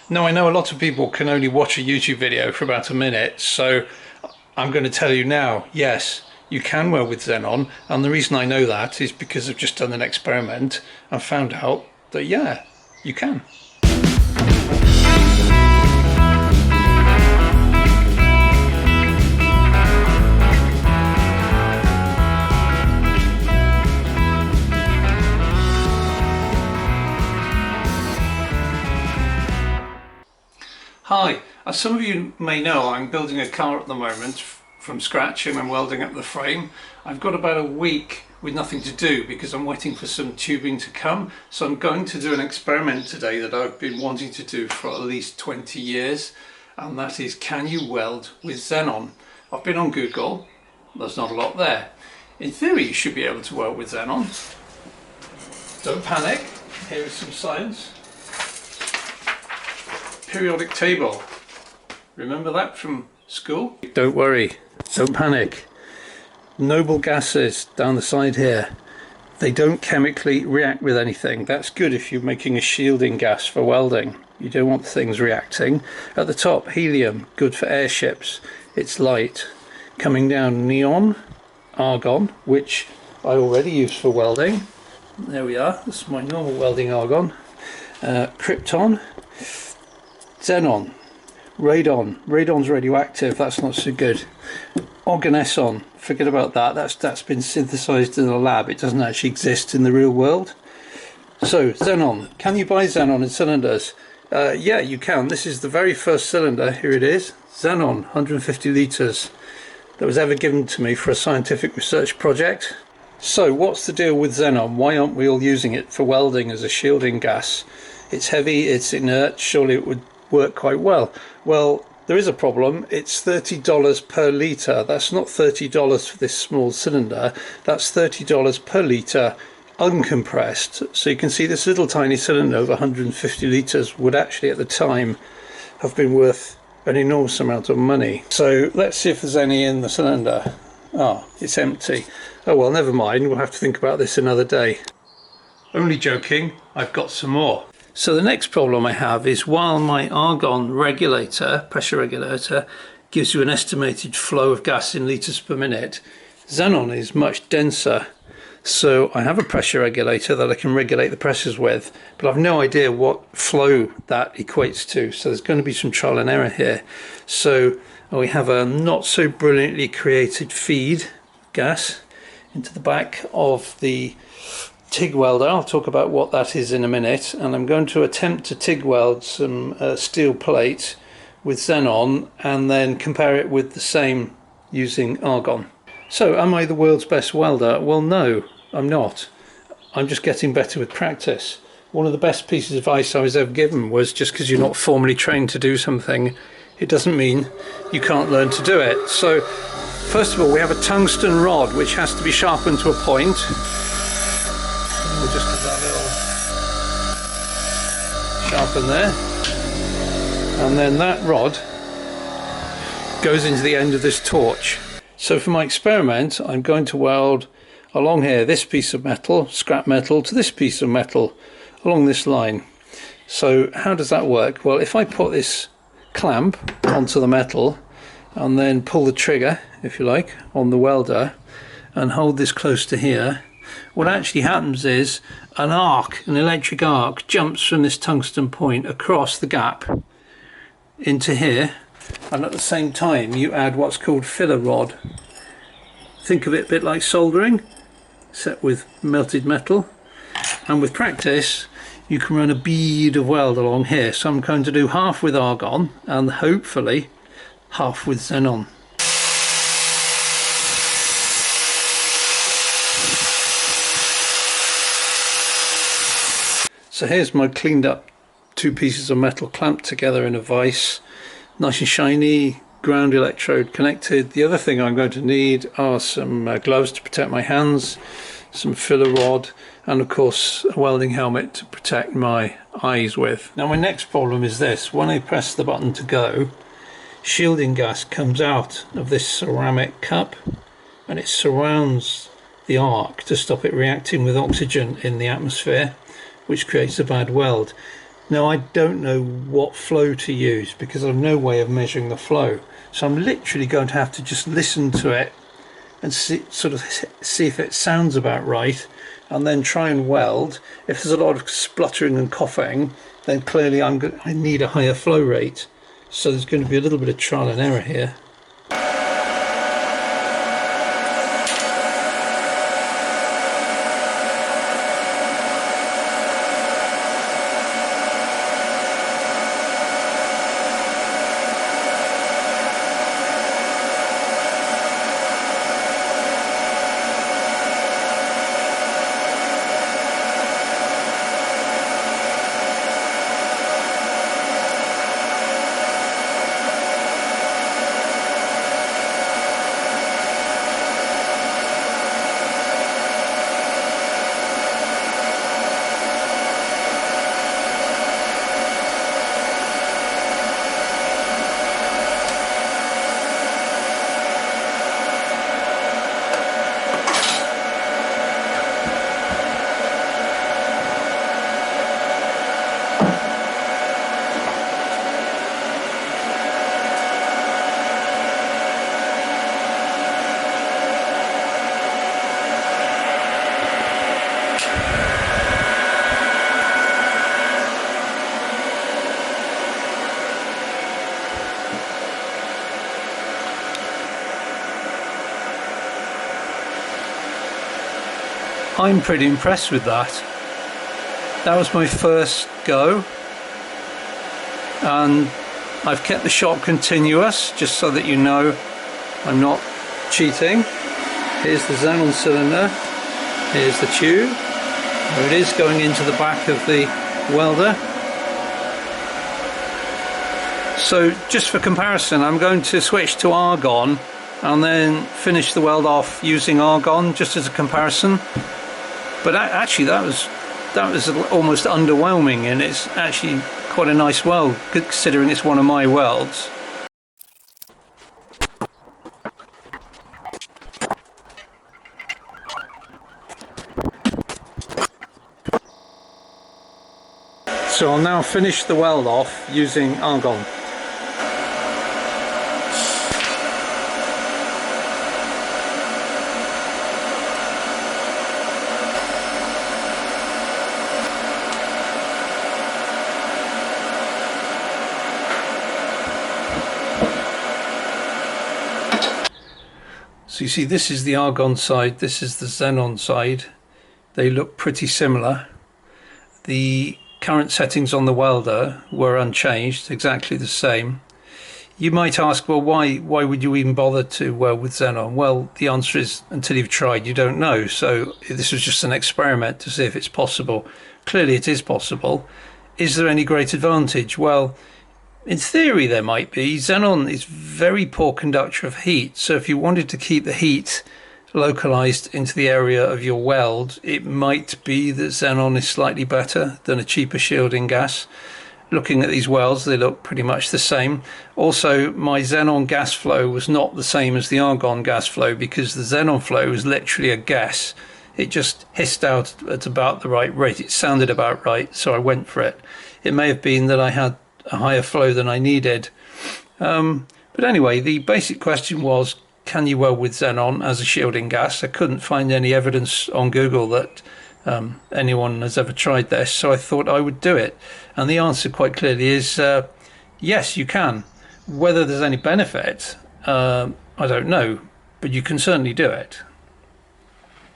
Now, I know a lot of people can only watch a YouTube video for about a minute, so I'm going to tell you now, yes, you can weld with Xenon, and the reason I know that is because I've just done an experiment and found out that, yeah, you can. Hi, as some of you may know, I'm building a car at the moment from scratch and I'm welding up the frame. I've got about a week with nothing to do because I'm waiting for some tubing to come. So I'm going to do an experiment today that I've been wanting to do for at least 20 years. And that is, can you weld with Xenon? I've been on Google, there's not a lot there. In theory, you should be able to weld with Xenon. Don't panic, here is some science. Periodic table. Remember that from school? Don't worry, don't panic. Noble gases down the side here. They don't chemically react with anything. That's good if you're making a shielding gas for welding. You don't want things reacting. At the top, helium, good for airships. It's light. Coming down, neon, argon, which I already use for welding. There we are, this is my normal welding argon. Krypton. Xenon, radon. Radon's radioactive, that's not so good. Argon, forget about that. That's been synthesized in a lab. It doesn't actually exist in the real world. So Xenon, can you buy Xenon in cylinders? Yeah, you can. This is the very first cylinder. Here it is. Xenon, 150 litres. That was ever given to me for a scientific research project. So what's the deal with Xenon? Why aren't we all using it for welding as a shielding gas? It's heavy, it's inert, surely it would work quite well. Well, there is a problem. It's $30 per litre. That's not $30 for this small cylinder. That's $30 per litre uncompressed. So you can see this little tiny cylinder of 150 litres would actually at the time have been worth an enormous amount of money. So let's see if there's any in the cylinder. Ah, it's empty. Oh well, never mind. We'll have to think about this another day. Only joking. I've got some more. So the next problem I have is, while my Argon regulator, pressure regulator, gives you an estimated flow of gas in litres per minute, Xenon is much denser. So I have a pressure regulator that I can regulate the pressures with, but I've no idea what flow that equates to. So there's going to be some trial and error here. So we have a not so brilliantly created feed gas into the back of the TIG welder. I'll talk about what that is in a minute, and I'm going to attempt to TIG weld some steel plate with Xenon and then compare it with the same using Argon. So am I the world's best welder? Well, no, I'm not. I'm just getting better with practice. One of the best pieces of advice I was ever given was, just because you're not formally trained to do something, it doesn't mean you can't learn to do it. So first of all, we have a tungsten rod which has to be sharpened to a point. We'll just give that little sharpen there, and then that rod goes into the end of this torch. So for my experiment, I'm going to weld along here this piece of metal, scrap metal, to this piece of metal along this line. So how does that work? Well, if I put this clamp onto the metal and then pull the trigger, if you like, on the welder and hold this close to here, what actually happens is an arc, an electric arc, jumps from this tungsten point across the gap into here, and at the same time you add what's called filler rod. Think of it a bit like soldering, set with melted metal, and with practice you can run a bead of weld along here. So I'm going to do half with Argon and hopefully half with Xenon. So here's my cleaned up two pieces of metal clamped together in a vise, nice and shiny, ground electrode connected. The other thing I'm going to need are some gloves to protect my hands, some filler rod, and of course a welding helmet to protect my eyes with. Now my next problem is this: when I press the button to go, shielding gas comes out of this ceramic cup and it surrounds the arc to stop it reacting with oxygen in the atmosphere, which creates a bad weld. Now I don't know what flow to use because I've no way of measuring the flow, so I'm literally going to have to just listen to it and see if it sounds about right, and then try and weld. If there's a lot of spluttering and coughing, then clearly I need a higher flow rate, so there's going to be a little bit of trial and error here. I'm pretty impressed with that. That was my first go, and I've kept the shot continuous just so that you know I'm not cheating. Here's the Xenon cylinder, here's the tube, there it is going into the back of the welder. So just for comparison, I'm going to switch to Argon and then finish the weld off using Argon just as a comparison. But actually that was almost underwhelming, and it's actually quite a nice weld considering it's one of my welds. So I'll now finish the weld off using Argon. So you see, this is the Argon side, this is the Xenon side. They look pretty similar. The current settings on the welder were unchanged, exactly the same. You might ask, well, why would you even bother to weld with Xenon? Well, the answer is, until you've tried, you don't know. So this was just an experiment to see if it's possible. Clearly it is possible. Is there any great advantage? Well, in theory there might be. Xenon is very poor conductor of heat, so if you wanted to keep the heat localized into the area of your weld, it might be that Xenon is slightly better than a cheaper shielding gas. Looking at these welds, they look pretty much the same. Also, my Xenon gas flow was not the same as the Argon gas flow, because the Xenon flow was literally a gas. It just hissed out at about the right rate. It sounded about right, so I went for it. It may have been that I had a higher flow than I needed. But anyway, the basic question was, can you weld with Xenon as a shielding gas? I couldn't find any evidence on Google that anyone has ever tried this, so I thought I would do it. And the answer quite clearly is yes, you can. Whether there's any benefit, I don't know, but you can certainly do it.